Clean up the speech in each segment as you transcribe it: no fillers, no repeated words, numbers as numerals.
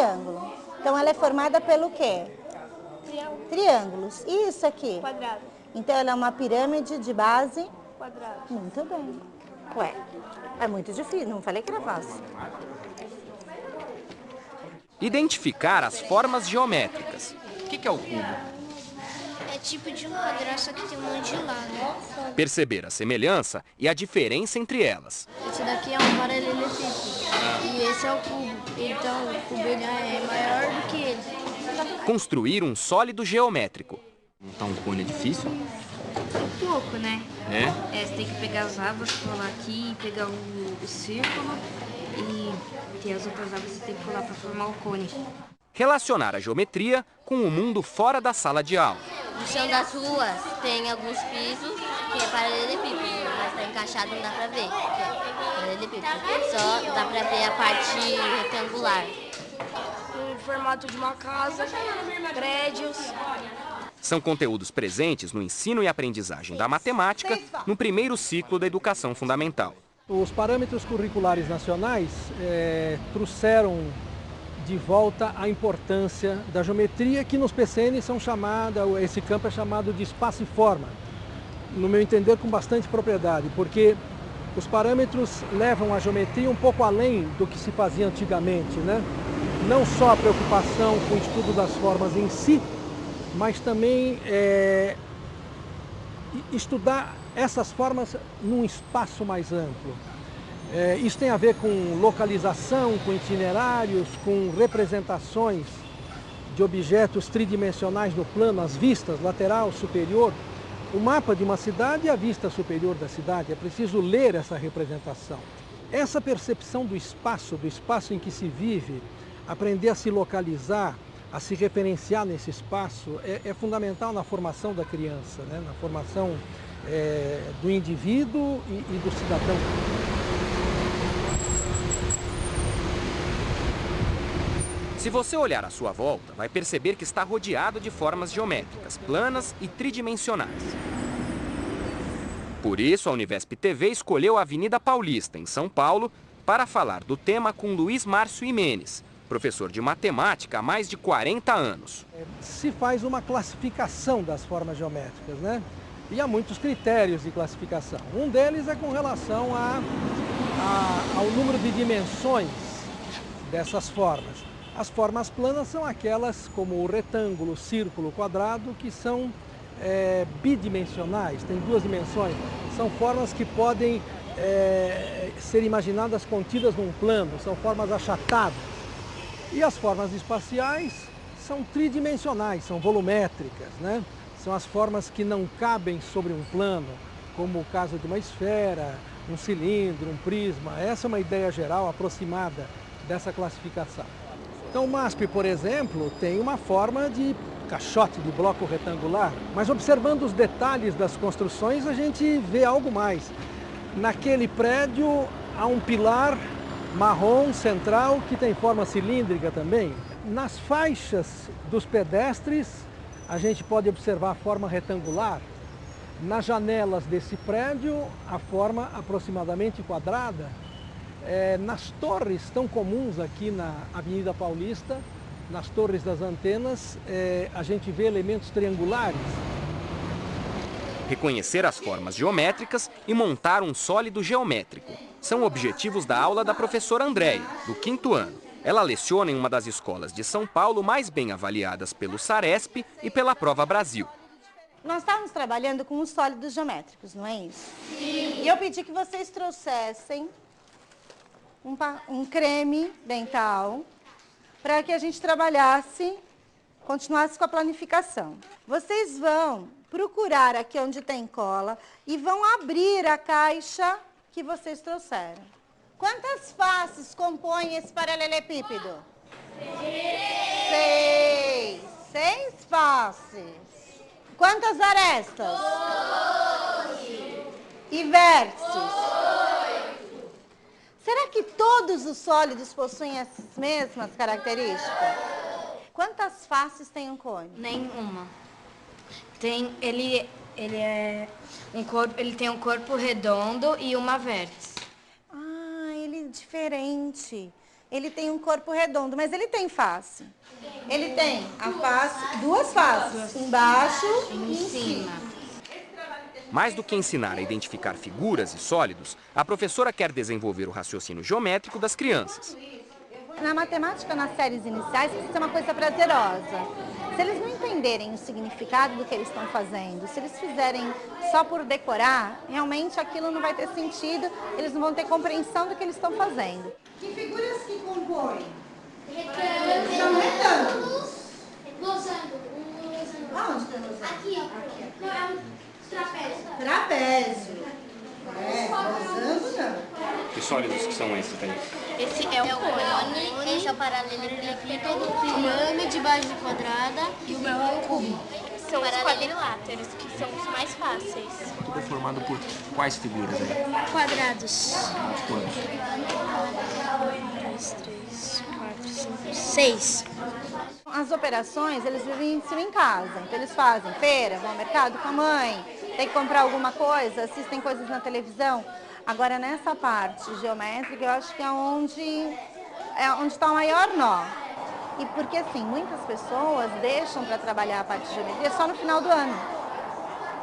triângulo. Então ela é formada pelo quê? Triângulos. E isso aqui? Quadrado. Então ela é uma pirâmide de base? Quadrado. Muito bem. Ué, é muito difícil, não falei que era fácil. Identificar as formas geométricas. O que é o cubo? É tipo de um quadrado, só que tem um monte de lado. Perceber a semelhança e a diferença entre elas. Esse daqui é um paralelepípedo e esse é o cubo. Então o cubo ele é maior do que ele. Construir um sólido geométrico. Montar um cone é difícil? Um pouco, né? É? Você tem que pegar as árvores, colar aqui, pegar o círculo e ter as outras árvores você tem que colar para formar o cone. Relacionar a geometria com o mundo fora da sala de aula. No chão das ruas tem alguns pisos que é paralelepípedo, mas está encaixado não dá pra ver. É paralelepípedo. Só dá pra ver a parte retangular. O formato de uma casa, prédios. São conteúdos presentes no ensino e aprendizagem da matemática no primeiro ciclo da educação fundamental. Os parâmetros curriculares nacionais trouxeram de volta a importância da geometria, que nos PCN são chamada, esse campo é chamado de espaço e forma, no meu entender com bastante propriedade, porque os parâmetros levam a geometria um pouco além do que se fazia antigamente, né? Não só a preocupação com o estudo das formas em si, mas também estudar essas formas num espaço mais amplo. Isso tem a ver com localização, com itinerários, com representações de objetos tridimensionais no plano, as vistas, lateral, superior. O mapa de uma cidade é a vista superior da cidade, é preciso ler essa representação. Essa percepção do espaço em que se vive, aprender a se localizar, a se referenciar nesse espaço, é fundamental na formação da criança, né? Na formação do indivíduo e do cidadão. Se você olhar à sua volta, vai perceber que está rodeado de formas geométricas, planas e tridimensionais. Por isso, a Univesp TV escolheu a Avenida Paulista, em São Paulo, para falar do tema com Luiz Márcio Imenes, professor de matemática há mais de 40 anos. Se faz uma classificação das formas geométricas, né? E há muitos critérios de classificação. Um deles é com relação ao número de dimensões dessas formas. As formas planas são aquelas como o retângulo, o círculo, o quadrado, que são bidimensionais, têm duas dimensões. São formas que podem ser imaginadas contidas num plano, são formas achatadas. E as formas espaciais são tridimensionais, são volumétricas, né? São as formas que não cabem sobre um plano, como o caso de uma esfera, um cilindro, um prisma. Essa é uma ideia geral aproximada dessa classificação. Então o MASP, por exemplo, tem uma forma de caixote, de bloco retangular, mas observando os detalhes das construções a gente vê algo mais. Naquele prédio há um pilar marrom central que tem forma cilíndrica também. Nas faixas dos pedestres a gente pode observar a forma retangular. Nas janelas desse prédio a forma aproximadamente quadrada. Nas torres tão comuns aqui na Avenida Paulista, nas torres das antenas, a gente vê elementos triangulares. Reconhecer as formas geométricas e montar um sólido geométrico. São objetivos da aula da professora Andréia, do 5º ano. Ela leciona em uma das escolas de São Paulo mais bem avaliadas pelo Saresp e pela Prova Brasil. Nós estávamos trabalhando com os sólidos geométricos, não é isso? Sim. E eu pedi que vocês trouxessem um creme dental para que a gente trabalhasse, continuasse com a planificação. Vocês vão procurar aqui onde tem cola e vão abrir a caixa que vocês trouxeram. Quantas faces compõem esse paralelepípedo? 6. 6 faces. Quantas arestas? 12. E vértices? Será que todos os sólidos possuem as mesmas características? Quantas faces tem um cone? Nenhuma. Ele tem um corpo redondo e uma vértice. Ah, ele é diferente. ele tem um corpo redondo, mas ele tem face. Ele tem a face, duas faces, embaixo e em cima. Mais do que ensinar a identificar figuras e sólidos, a professora quer desenvolver o raciocínio geométrico das crianças. Na matemática, nas séries iniciais, precisa ser uma coisa prazerosa. Se eles não entenderem o significado do que eles estão fazendo, se eles fizerem só por decorar, realmente aquilo não vai ter sentido, eles não vão ter compreensão do que eles estão fazendo. Que figuras que compõem? Retângulos. São retângulos. Losango. Aonde tem losango? Aqui, ó. Não, é um trapézio. Trapézio. Losango não. Que sólidos que são esses aí? Esse é o cone, esse é o paralelepípedo, pirâmide, base quadrada e o meu é o cubo. São os quadriláteros, que são os mais fáceis. Tudo é formado por quais figuras aí? Quadrados. Quantos? 1, 2, 3, 4, 5, 6. As operações, eles vivenciam em casa. Então, eles fazem feira, vão ao mercado com a mãe, tem que comprar alguma coisa, assistem coisas na televisão. Agora, nessa parte geométrica, eu acho que é onde está o maior nó. E porque, assim, muitas pessoas deixam para trabalhar a parte de geometria só no final do ano.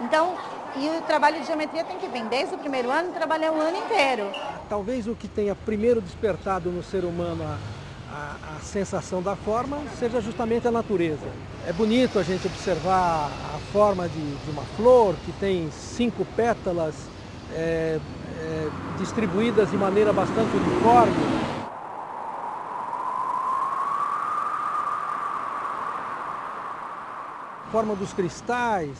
Então, e o trabalho de geometria tem que vir desde o primeiro ano e trabalhar o ano inteiro. Talvez o que tenha primeiro despertado no ser humano a sensação da forma seja justamente a natureza. É bonito a gente observar a forma de uma flor que tem 5 pétalas distribuídas de maneira bastante uniforme. A forma dos cristais.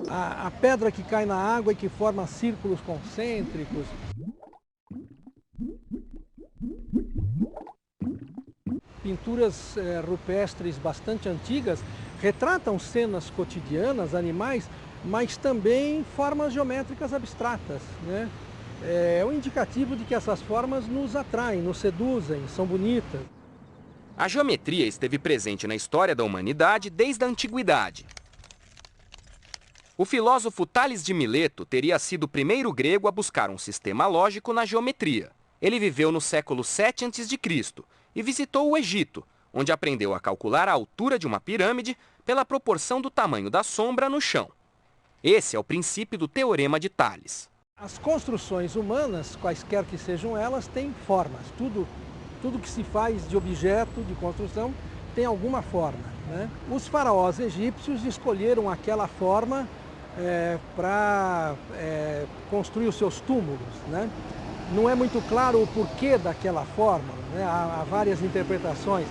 A pedra que cai na água e que forma círculos concêntricos. Pinturas rupestres bastante antigas retratam cenas cotidianas, animais, mas também formas geométricas abstratas, né? É um indicativo de que essas formas nos atraem, nos seduzem, são bonitas. A geometria esteve presente na história da humanidade desde a antiguidade. O filósofo Tales de Mileto teria sido o primeiro grego a buscar um sistema lógico na geometria. Ele viveu no século 7 a.C. e visitou o Egito, onde aprendeu a calcular a altura de uma pirâmide pela proporção do tamanho da sombra no chão. Esse é o princípio do Teorema de Tales. As construções humanas, quaisquer que sejam elas, têm formas. Tudo que se faz de objeto, de construção, tem alguma forma, né? Os faraós egípcios escolheram aquela forma para construir os seus túmulos, né? Não é muito claro o porquê daquela forma, né? Há várias interpretações.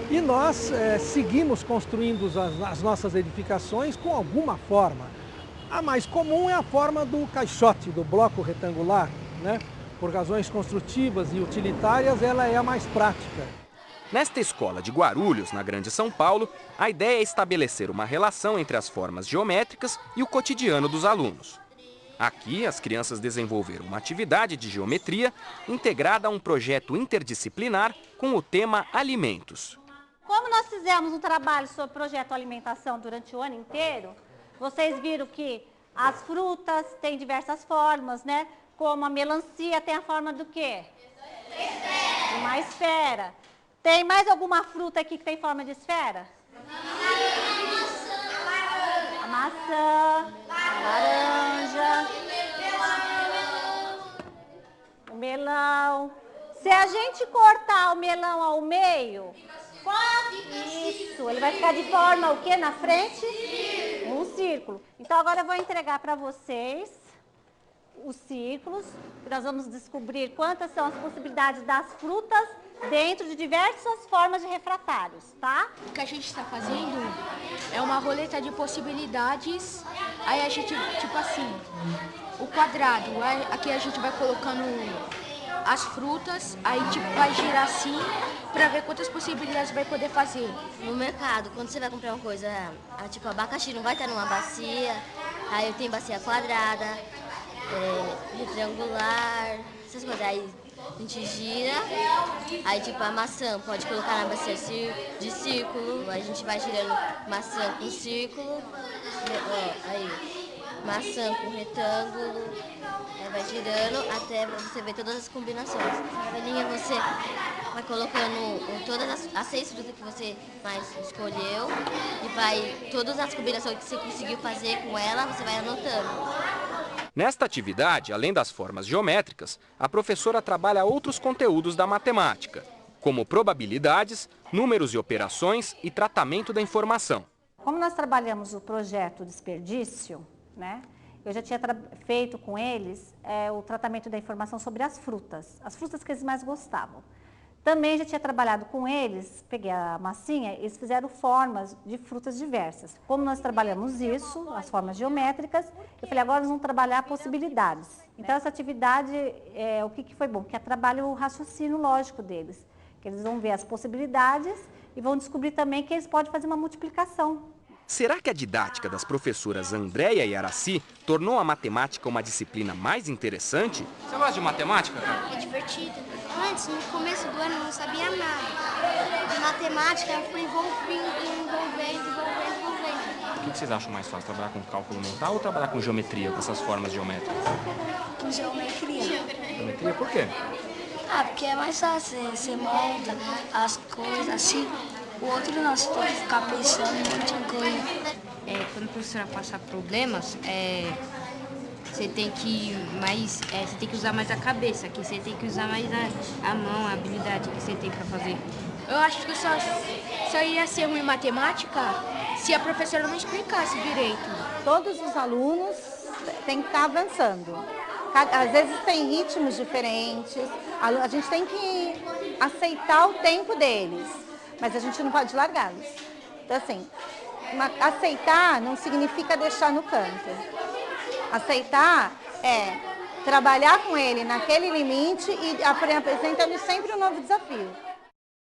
E nós seguimos construindo as nossas edificações com alguma forma. A mais comum é a forma do caixote, do bloco retangular, né? Por razões construtivas e utilitárias, ela é a mais prática. Nesta escola de Guarulhos, na Grande São Paulo, a ideia é estabelecer uma relação entre as formas geométricas e o cotidiano dos alunos. Aqui, as crianças desenvolveram uma atividade de geometria integrada a um projeto interdisciplinar com o tema alimentos. Como nós fizemos um trabalho sobre o projeto alimentação durante o ano inteiro, vocês viram que as frutas têm diversas formas, né? Como a melancia tem a forma do quê? De uma esfera. Tem mais alguma fruta aqui que tem forma de esfera? A maçã, a laranja, o melão. Se a gente cortar o melão ao meio, isso, ele vai ficar de forma o quê na frente? Um círculo. Então agora eu vou entregar para vocês os círculos. Nós vamos descobrir quantas são as possibilidades das frutas dentro de diversas formas de refratários, tá? O que a gente está fazendo é uma roleta de possibilidades. Aí a gente, tipo assim, o quadrado, aqui a gente vai colocando as frutas, aí tipo vai girar assim para ver quantas possibilidades vai poder fazer. No mercado, quando você vai comprar uma coisa, tipo abacaxi não vai estar numa bacia, aí eu tenho bacia quadrada, retangular, essas coisas. Aí a gente gira, aí tipo a maçã pode colocar na bacia de círculo, a gente vai girando maçã com círculo, aí maçã com retângulo, vai girando até você ver todas as combinações. Na velhinha você vai colocando todas as 6 frutas que você mais escolheu e todas as combinações que você conseguiu fazer com ela, você vai anotando. Nesta atividade, além das formas geométricas, a professora trabalha outros conteúdos da matemática, como probabilidades, números e operações e tratamento da informação. Como nós trabalhamos o projeto Desperdício, né, eu já tinha feito com eles o tratamento da informação sobre as frutas que eles mais gostavam. Também já tinha trabalhado com eles, peguei a massinha, eles fizeram formas de frutas diversas. Como nós trabalhamos isso, as formas geométricas, eu falei, agora nós vamos trabalhar possibilidades. Então essa atividade, o que foi bom? Que trabalha o raciocínio lógico deles, que eles vão ver as possibilidades e vão descobrir também que eles podem fazer uma multiplicação. Será que a didática das professoras Andréia e Araci tornou a matemática uma disciplina mais interessante? Você gosta de matemática, cara? É divertido. Antes, no começo do ano, eu não sabia nada. De matemática, eu fui envolvendo. O que vocês acham mais fácil, trabalhar com cálculo mental ou trabalhar com geometria, com essas formas geométricas? Com geometria. Geometria por quê? Porque é mais fácil, você monta as coisas assim. O outro não, você tem que ficar pensando em um monte de coisa. Quando a professora passar problemas, você tem que usar mais a cabeça, que você tem que usar mais a mão, a habilidade que você tem para fazer. Eu acho que só ia ser ruim em matemática se a professora não explicasse direito. Todos os alunos têm que estar avançando. Às vezes tem ritmos diferentes, a gente tem que aceitar o tempo deles, mas a gente não pode largá-los. Então, assim, aceitar não significa deixar no canto. Aceitar é trabalhar com ele naquele limite e apresentando sempre um novo desafio.